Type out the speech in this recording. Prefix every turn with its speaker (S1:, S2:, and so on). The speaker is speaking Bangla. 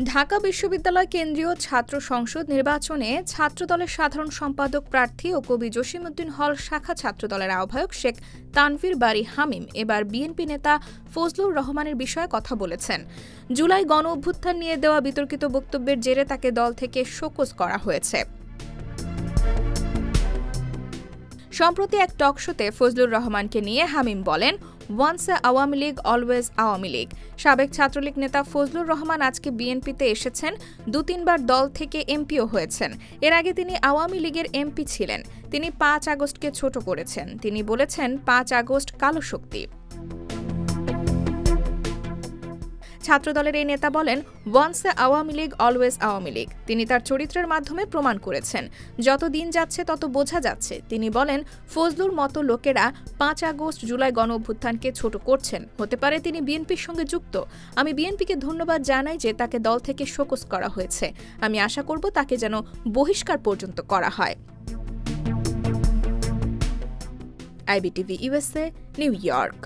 S1: ঢাকা বিশ্ববিদ্যালয় কেন্দ্রীয় ছাত্র সংসদ নির্বাচনে ছাত্রদলের সাধারণ সম্পাদক প্রার্থী ও কবি জসিমউদ্দিন হল শাখা ছাত্রদলের আহ্বায়ক শেখ তানভীর বারী হামিম এবার বিএনপি নেতা ফজলুর রহমানের বিষয়ে কথা বলেছেন। জুলাই গণঅভ্যুত্থান নিয়ে দেওয়া বিতর্কিত বক্তব্যের জেরে তাকে দল থেকে শোকজ করা হয়েছে। সম্প্রতি এক টক শোতে ফজলুর রহমানকে নিয়ে হামিম বলেন, once a Awami League always Awami League. সাবেক ছাত্রলীগ নেতা ফজলুর রহমান আজকে বিএনপিতে এসেছেন, ২-৩বার দল থেকে এমপিও হয়েছেন। এর আগে তিনি আওয়ামী লীগের এমপি ছিলেন। তিনি ৫ আগস্টকে ছোট করেছেন। তিনি বলেছেন ৫ আগস্ট কালো শক্তি। ছাত্রদলের এই নেতা বলেন, once a Awami League always Awami League. তিনি তার চরিত্রের মাধ্যমে প্রমাণ করেছেন। যত দিন যাচ্ছে তত বোঝা যাচ্ছে। তিনি বলেন, ফজলুর মতো লোকেরা ৫ আগস্ট জুলাই গণঅভ্যুত্থানকে ছোট করছেন। হতে পারে তিনি বিএনপির সঙ্গে যুক্ত। আমি বিএনপিকে ধন্যবাদ জানাই যে তাকে দল থেকে শোকজ করা হয়েছে। আমি আশা করব তাকে যেন বহিষ্কার পর্যন্ত করা হয়। IBTV USA, new York.